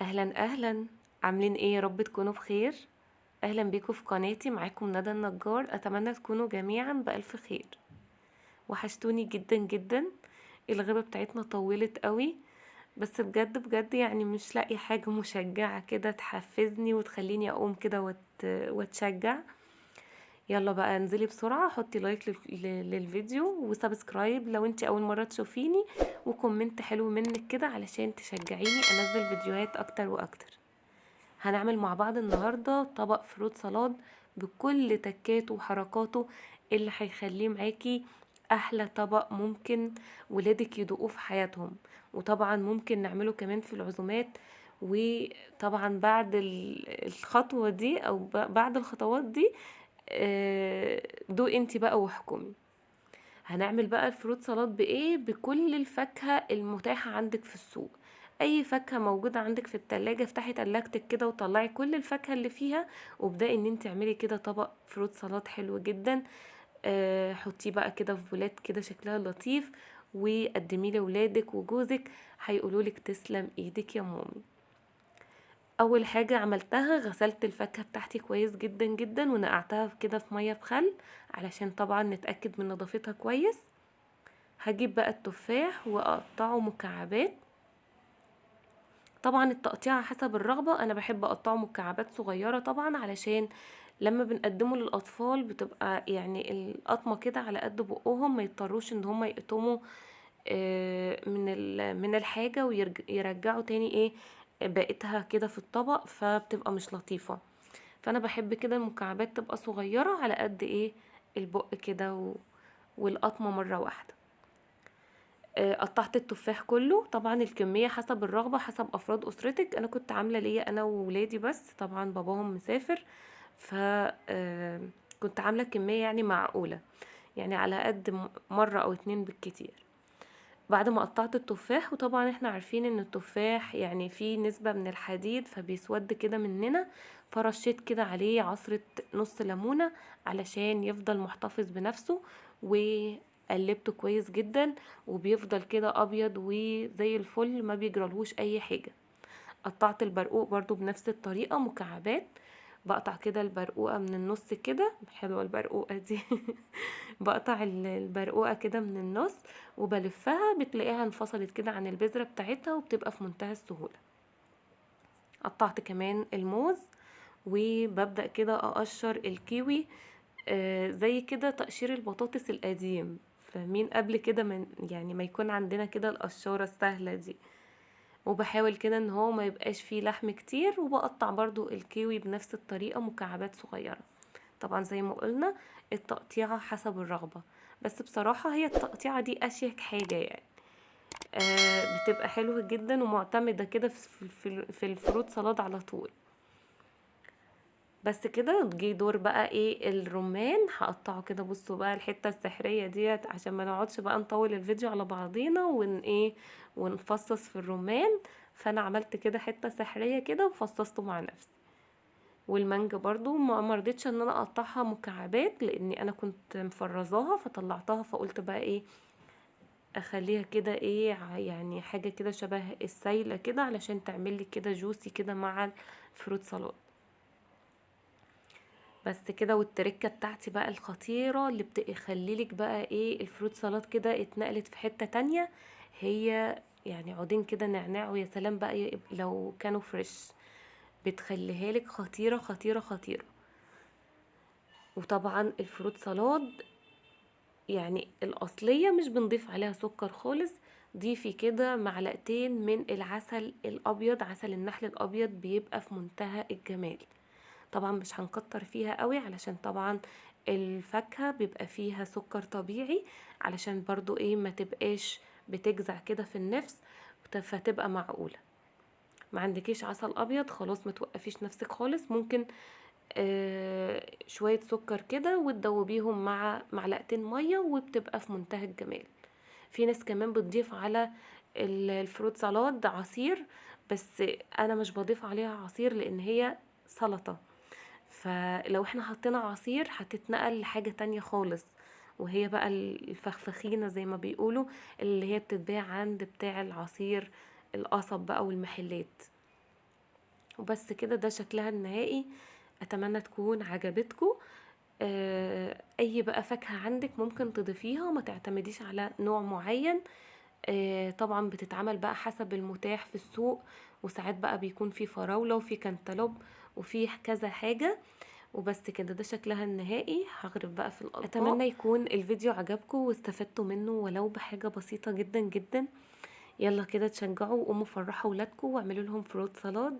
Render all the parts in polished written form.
اهلا اهلا. عاملين ايه؟ يا رب تكونوا بخير. اهلا بيكم في قناتي، معاكم ندى النجار. اتمنى تكونوا جميعا بالف خير. وحشتوني جدا جدا. الغيبة بتاعتنا طولت قوي، بس بجد بجد يعني مش لاقي حاجة مشجعة كده تحفزني وتخليني اقوم كده واتشجع. يلا بقى انزلي بسرعة، حطي لايك للفيديو وسبسكرايب لو انتي اول مرة تشوفيني، وكومنت حلو منك كده علشان تشجعيني انزل فيديوهات اكتر واكتر. هنعمل مع بعض النهاردة طبق فروت سلاد بكل تكاته وحركاته اللي هيخليه معاكي احلى طبق ممكن ولادك يدوقوه في حياتهم. وطبعا ممكن نعمله كمان في العزومات. وطبعا بعد الخطوة دي او بعد الخطوات دي، دوقي انتي بقى واحكمي. هنعمل بقى الفروت سلطات بايه؟ بكل الفاكهة المتاحة عندك في السوق. اي فاكهة موجودة عندك في التلاجة، افتحي تلاجتك كده وطلعي كل الفاكهة اللي فيها، وابدأي ان انت اعملي كده طبق فروت سلطات حلو جدا. حطيه بقى كده في بولات كده شكلها لطيف، وقدميه لولادك وجوزك، هيقولولك تسلم ايدك يا مامي. اول حاجة عملتها غسلت الفاكهة بتاعتي كويس جدا جدا ونقعتها كده في مية بخل علشان طبعا نتأكد من نظافتها كويس. هجيب بقى التفاح واقطعه مكعبات. طبعا التقطيع حسب الرغبة، انا بحب اقطعه مكعبات صغيرة طبعا علشان لما بنقدمه للاطفال بتبقى يعني القطمة كده على قد بقهم، ما يضطروش ان هم يقطموا من الحاجة ويرجعوا تاني ايه بقيتها كده في الطبق، فبتبقى مش لطيفة. فانا بحب كده المكعبات تبقى صغيرة على قد ايه البق كده والقطمة مرة واحدة. قطعت التفاح كله، طبعا الكمية حسب الرغبة حسب أفراد أسرتك. أنا كنت عاملة ليا أنا وولادي بس، طبعا باباهم مسافر، ف كنت عاملة كمية يعني معقولة، يعني على قد مرة أو اتنين بالكتير. بعد ما قطعت التفاح، وطبعا احنا عارفين ان التفاح يعني فيه نسبة من الحديد فبيسود كده مننا، فرشيت كده عليه عصرة نص ليمونة علشان يفضل محتفظ بنفسه. وقلبته كويس جدا وبيفضل كده ابيض وزي الفل، ما بيجرالهوش اي حاجة. قطعت البرقوق برضو بنفس الطريقة مكعبات. بقطع كده البرقوقة من النص كده، حلوة البرقوقة دي. بقطع البرقوقة كده من النص وبلفها، بتلاقيها انفصلت كده عن البذرة بتاعتها وبتبقى في منتهى السهولة. قطعت كمان الموز، وببدأ كده أقشر الكيوي. زي كده تقشير البطاطس القديم، فمين قبل كده من يعني ما يكون عندنا كده القشارة السهلة دي. وبحاول كده ان هو ما يبقاش فيه لحم كتير، وبقطع برضو الكيوي بنفس الطريقة مكعبات صغيرة. طبعا زي ما قلنا التقطيعة حسب الرغبة، بس بصراحة هي التقطيعة دي أشيك حاجة يعني. بتبقى حلوة جدا ومعتمدة كده في الفروت سلاد على طول. بس كده جه دور بقى ايه الرمان، هقطعه كده. بصوا بقى الحتة السحرية ديت عشان ما نقعدش بقى نطول الفيديو على بعضينا ونفصص في الرمان. فانا عملت كده حتة سحرية كده وفصصته مع نفسي. والمانجا برضو ما رضيتش ان انا اقطعها مكعبات لاني انا كنت مفرزاها فطلعتها، فقلت بقى ايه اخليها كده ايه يعني حاجة كده شبه السايلة كده علشان تعملي كده جوسي كده مع الفروت سلاد. بس كده. والتركة بتاعتي بقى الخطيرة اللي بتخليلك بقى ايه الفروت سلاد كده اتنقلت في حتة تانية، هي يعني عودين كده نعناع، ويا سلام بقى لو كانوا فريش، بتخليها لك خطيرة خطيرة خطيرة. وطبعا الفروت سلاد يعني الأصلية مش بنضيف عليها سكر خالص. ضيفي كده معلقتين من العسل الأبيض، عسل النحل الأبيض بيبقى في منتهى الجمال. طبعا مش هنكتر فيها قوي علشان طبعا الفاكهة بيبقى فيها سكر طبيعي، علشان برضو ايه ما تبقاش بتجزع كده في النفس، فتبقى معقولة. ما عندكيش عسل ابيض خلاص ما توقفيش نفسك خالص، ممكن شوية سكر كده وتدوبيهم مع معلقتين مية وبتبقى في منتهى الجمال. في ناس كمان بتضيف على الفروت سالاد عصير، بس انا مش بضيف عليها عصير لان هي سلطة. فلو احنا حطينا عصير هتتنقل لحاجة تانية خالص، وهي بقى الفخفخينة زي ما بيقولوا، اللي هي بتتباع عند بتاع العصير القصب بقى والمحلات. وبس كده، ده شكلها النهائي. اتمنى تكون عجبتكم. اي بقى فاكهة عندك ممكن تضيفيها، ما تعتمديش على نوع معين. طبعا بتتعمل بقى حسب المتاح في السوق، وساعات بقى بيكون في فراولة وفي كانتالوب وفي كذا حاجة. وبس كده، ده شكلها النهائي. هغرف بقى في الأطباق. اتمنى يكون الفيديو عجبكم واستفدتوا منه ولو بحاجة بسيطة جدا جدا. يلا كده تشجعوا وقوموا فرحوا ولادكم واعملوا لهم فروت سالاد.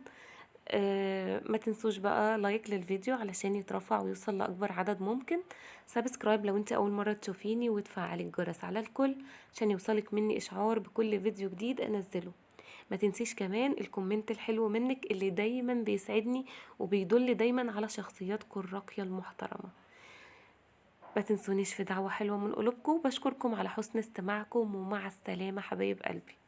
ما تنسوش بقى لايك للفيديو علشان يترفع ويوصل لأكبر عدد ممكن. سبسكرايب لو انت أول مرة تشوفيني، وتفعلي الجرس على الكل عشان يوصلك مني إشعار بكل فيديو جديد أنزله. ما تنسيش كمان الكومنت الحلو منك اللي دايما بيسعدني وبيدل دايما على شخصياتكم الراقية المحترمة. ما تنسونيش في دعوة حلوة من قلوبكم. بشكركم على حسن استماعكم، ومع السلامة حبايب قلبي.